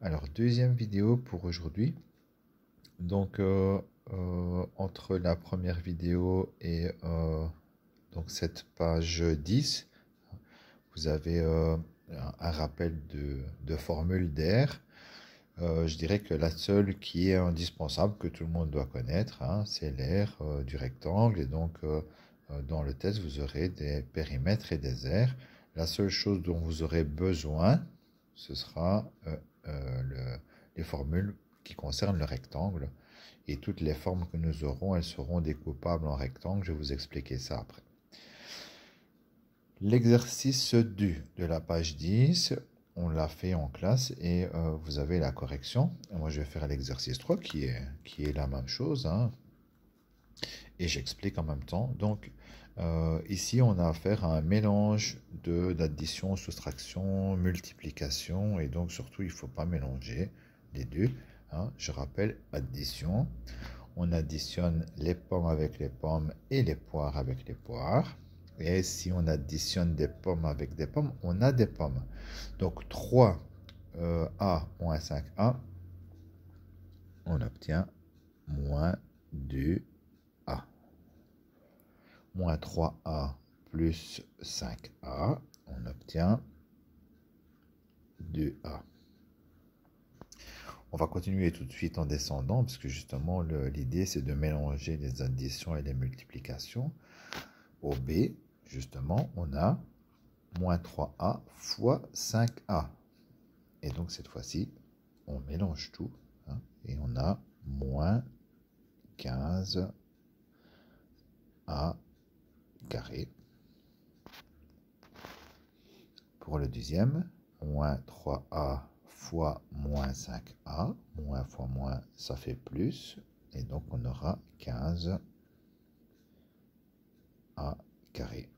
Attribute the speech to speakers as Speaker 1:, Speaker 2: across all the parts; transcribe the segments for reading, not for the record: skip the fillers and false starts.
Speaker 1: Alors, deuxième vidéo pour aujourd'hui. Donc, entre la première vidéo et donc cette page 10, vous avez un rappel de formule d'air. Je dirais que la seule qui est indispensable, que tout le monde doit connaître, hein, c'est l'aire du rectangle. Et donc, dans le test, vous aurez des périmètres et des aires. La seule chose dont vous aurez besoin, ce sera les formules qui concernent le rectangle. Et toutes les formes que nous aurons, elles seront découpables en rectangle. Je vais vous expliquer ça après. L'exercice du de la page 10, on l'a fait en classe et vous avez la correction. Moi, je vais faire l'exercice 3 qui est la même chose, hein, et j'explique en même temps. Donc, ici, on a affaire à un mélange d'addition, soustraction, multiplication. Et donc, surtout, il ne faut pas mélanger les deux. Hein. Je rappelle, addition. On additionne les pommes avec les pommes et les poires avec les poires. Et si on additionne des pommes avec des pommes, on a des pommes. Donc 3a moins 5a, on obtient moins 2a. Moins 3a plus 5a, on obtient 2a. On va continuer tout de suite en descendant, parce que justement, l'idée, c'est de mélanger les additions et les multiplications. Au B, justement, on a moins 3a fois 5a. Et donc, cette fois-ci, on mélange tout, hein, et on a moins 15a carré. Pour le deuxième, moins 3a fois moins 5a. Moins fois moins, ça fait plus. Et donc, on aura 15a carré.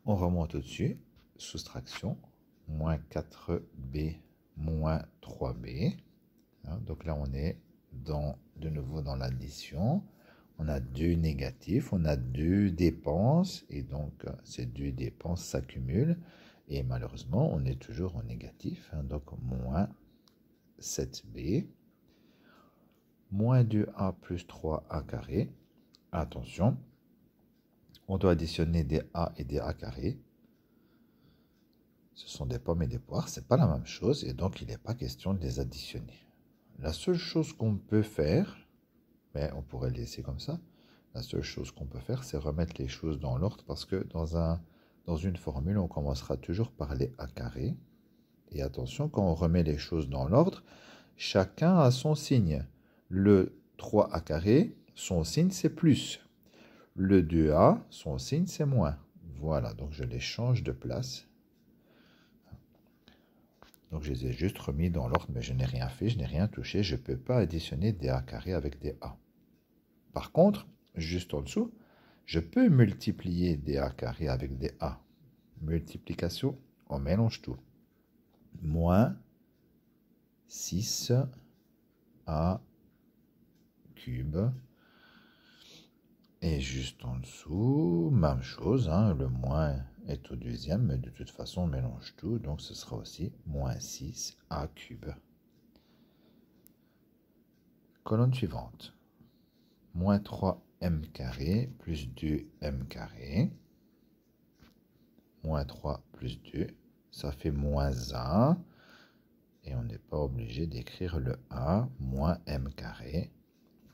Speaker 1: On remonte au-dessus. Soustraction. Moins 4b moins 3b. Hein, donc là, on est de nouveau dans l'addition. On a deux négatifs, on a deux dépenses. Et donc, ces deux dépenses s'accumulent. Et malheureusement, on est toujours en négatif. Hein, donc, moins 7b. Moins 2a plus 3a carré. Attention, on doit additionner des a et des a carrés. Ce sont des pommes et des poires, ce n'est pas la même chose, et donc il n'est pas question de les additionner. La seule chose qu'on peut faire, mais on pourrait le laisser comme ça, la seule chose qu'on peut faire, c'est remettre les choses dans l'ordre, parce que dans une formule, on commencera toujours par les a carrés. Et attention, quand on remet les choses dans l'ordre, chacun a son signe. Le 3a carré, son signe c'est plus. Le 2a, son signe c'est moins. Voilà, donc je les change de place. Donc je les ai juste remis dans l'ordre, mais je n'ai rien fait, je n'ai rien touché. Je ne peux pas additionner des a carrés avec des a. Par contre, juste en dessous, je peux multiplier des a carrés avec des a. Multiplication, on mélange tout. Moins 6a cube. Et juste en dessous, même chose, hein, le moins est au deuxième, mais de toute façon, on mélange tout, donc ce sera aussi moins 6a cube. Colonne suivante. Moins 3m carré plus 2m carré. Moins 3 plus 2, ça fait moins 1. Et on n'est pas obligé d'écrire le a, moins m carré.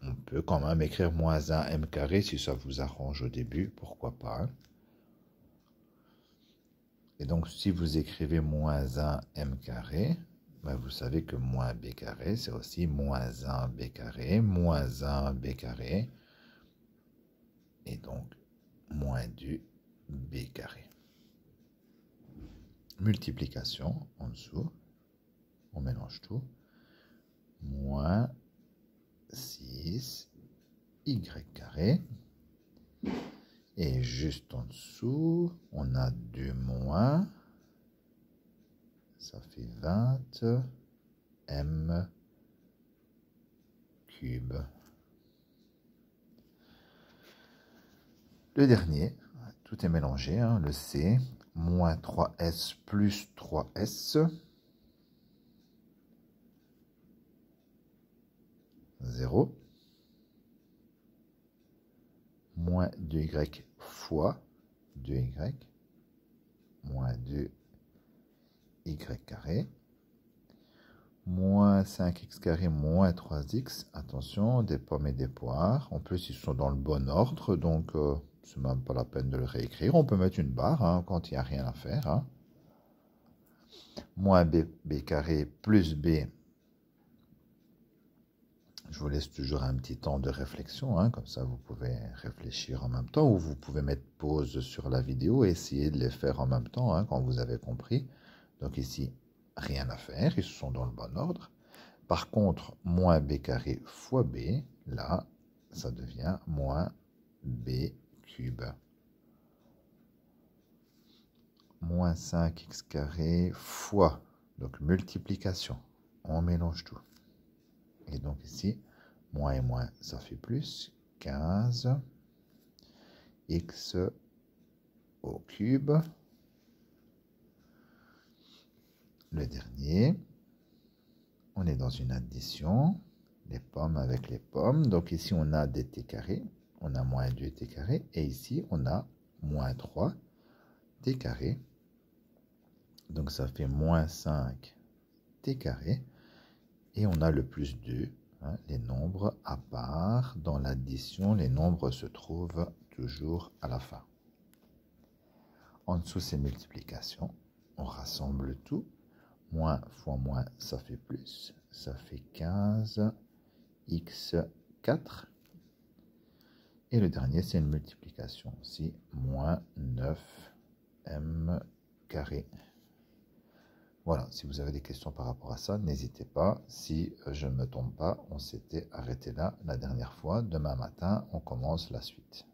Speaker 1: On peut quand même écrire moins 1m carré si ça vous arrange au début, pourquoi pas. Et donc, si vous écrivez moins 1m carré, ben vous savez que moins b carré, c'est aussi moins 1b carré, moins 1b carré, et donc moins 2b carré. Multiplication en dessous, on mélange tout, moins 6y carré. Et juste en dessous, on a 2 moins, ça fait 20m cube. Le dernier, tout est mélangé, hein, le C, moins 3s plus 3s. 0, moins 2y fois 2y, moins 2y carré, moins 5x carré, moins 3x. Attention, des pommes et des poires. En plus, ils sont dans le bon ordre, donc c'est même pas la peine de le réécrire. On peut mettre une barre hein, quand il n'y a rien à faire. Hein. Moins b carré plus b. Je vous laisse toujours un petit temps de réflexion, hein, comme ça vous pouvez réfléchir en même temps, ou vous pouvez mettre pause sur la vidéo et essayer de les faire en même temps, hein, quand vous avez compris. Donc ici, rien à faire, ils sont dans le bon ordre. Par contre, moins b carré fois b, là, ça devient moins b cube. Moins 5x carré fois, donc multiplication, on mélange tout. Et donc ici, moins et moins, ça fait plus, 15 x au cube. Le dernier, on est dans une addition, les pommes avec les pommes. Donc ici, on a des t carrés, on a moins 2t carré, et ici, on a moins 3t carré. Donc ça fait moins 5t carré. Et on a le plus 2, hein, les nombres à part. Dans l'addition, les nombres se trouvent toujours à la fin. En dessous, c'est multiplication. On rassemble tout. Moins fois moins, ça fait plus. Ça fait 15 x4. Et le dernier, c'est une multiplication aussi. Moins 9m carré. Voilà, si vous avez des questions par rapport à ça, n'hésitez pas. Si je ne me trompe pas, on s'était arrêté là la dernière fois. Demain matin, on commence la suite.